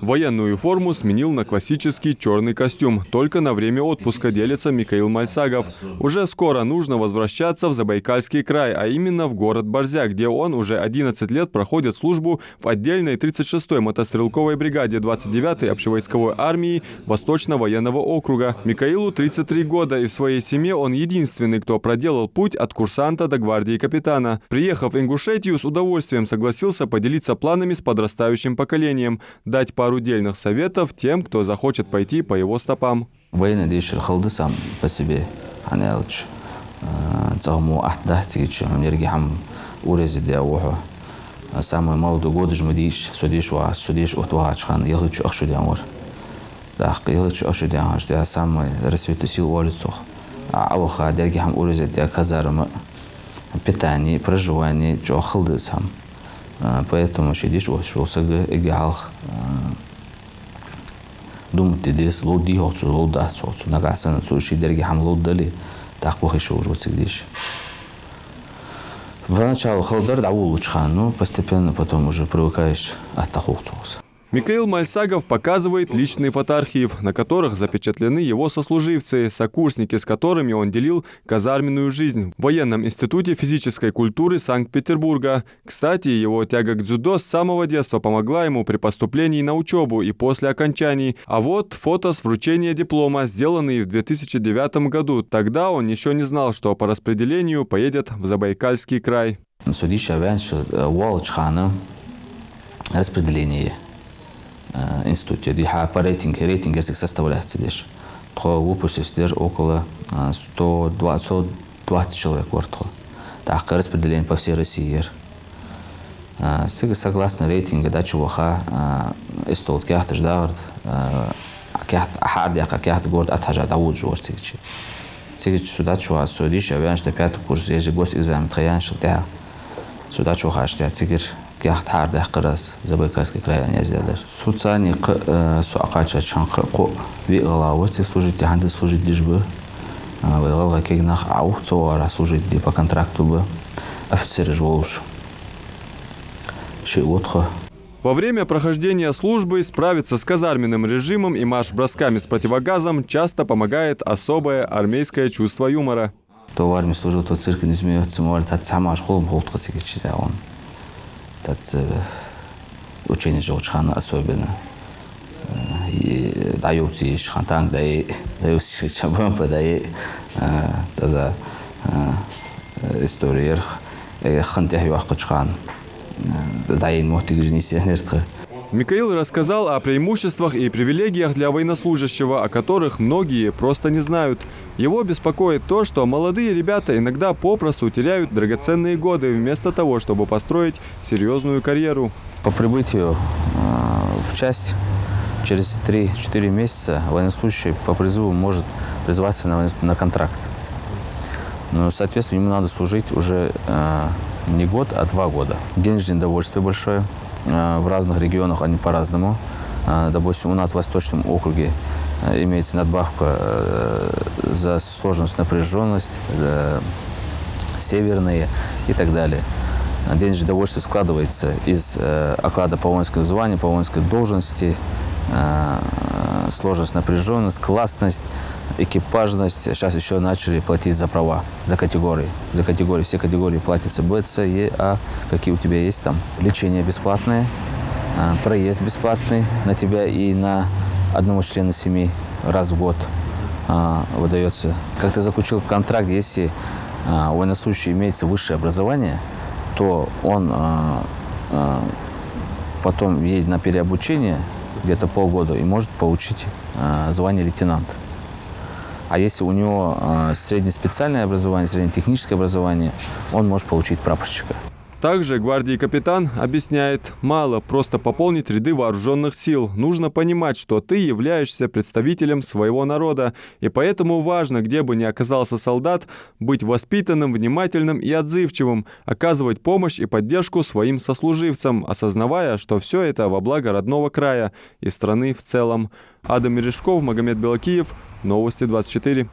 Военную форму сменил на классический черный костюм. Только на время отпуска, делится Микаил Мальсагов. Уже скоро нужно возвращаться в Забайкальский край, а именно в город Борзя, где он уже 11 лет проходит службу в отдельной 36-й мотострелковой бригаде 29-й общевойсковой армии Восточно-военного округа. Микаилу 33 года, и в своей семье он единственный, кто проделал путь от курсанта до гвардии капитана. Приехав в Ингушетию, с удовольствием согласился поделиться планами с подрастающим поколением, дать пару дельных советов тем, кто захочет пойти по его стопам. Военный дейшер халды сам по себе, анелч, цагому ахдахтич, нергихам урезидя ухо. Самый молодой год жмадиш, судиш отвачхан, ехличу ахшудямор. Так, ехличу ахшудямор, что я самый рассвету сил улицах. А уха нергихам урезидя казарма, питание, проживание, что халды сам. Поэтому шедиш ошосага игалх думать здесь луди хочу луда хочу нагасана суши дерги хам лудали так похоже уже цигдиш. Поначалу халдар давул чхан, но постепенно потом уже привыкаешь от такого. Микаил Мальсагов показывает личный фотоархив, на которых запечатлены его сослуживцы, сокурсники, с которыми он делил казарменную жизнь в военном институте физической культуры Санкт-Петербурга. Кстати, его тяга к дзюдо с самого детства помогла ему при поступлении на учебу и после окончаний. А вот фото с вручения диплома, сделанные в 2009 году. Тогда он еще не знал, что по распределению поедет в Забайкальский край. Распределение. Институте, по рейтинг составляется здесь. Выпустили около 120 человек. Так, распределение по всей России. Согласно рейтингу, да, чуваха, истолт кяхт ждавард, кяхт ахарди, кяхт город атхажат ауд жуар цигичи. Цигичи сюда чуха, судиш, авян, что 5-й курс, ежи госэкзамен, тхаян, шелтя. Сюда чуха, что цигир, кяхт харда хкарас, Забайкальский край, не сделали. Суцани суакача чанка ко вигалавы, служить ханды служить лишь бы, вигалга кегнах ау, цоара служить по контракту бы, офицеры жволуш. Во время прохождения службы справиться с казарменным режимом и марш-бросками с противогазом часто помогает особое армейское чувство юмора. То в армии служил, то цирк не смеется, может, от сама школа болтка цикичи, да, он. Учение животхана особенно. И дают и шхантанг, да и дают чабампа, да и тогда история хантях юахкачхан. Да и мотик женисенертха. Микаил рассказал о преимуществах и привилегиях для военнослужащего, о которых многие просто не знают. Его беспокоит то, что молодые ребята иногда попросту теряют драгоценные годы, вместо того, чтобы построить серьезную карьеру. По прибытию в часть через 3-4 месяца военнослужащий по призыву может призываться на контракт. Но, соответственно, ему надо служить уже не год, а 2 года. Денежное довольствие большое. В разных регионах они по-разному. Допустим, у нас в Восточном округе имеется надбавка за сложность, напряженность, за северные и так далее. Денежное довольствие складывается из оклада по воинскому званию, по воинской должности, сложность, напряженность, классность, экипажность. Сейчас еще начали платить за права, за категории. За категории, все категории платятся Б, С, Е, А. Какие у тебя есть там? Лечение бесплатное, проезд бесплатный на тебя и на одного члена семьи раз в год выдается. Как ты заключил контракт, если у военнослужащего имеется высшее образование, то он потом едет на переобучение где-то полгода и может получить звание лейтенанта. А если у него среднеспециальное образование, среднетехническое образование, он может получить прапорщика. Также гвардии капитан объясняет, мало просто пополнить ряды вооруженных сил. Нужно понимать, что ты являешься представителем своего народа. И поэтому важно, где бы ни оказался солдат, быть воспитанным, внимательным и отзывчивым, оказывать помощь и поддержку своим сослуживцам, осознавая, что все это во благо родного края и страны в целом. Адам Мережков, Магомед Белакиев, Новости 24.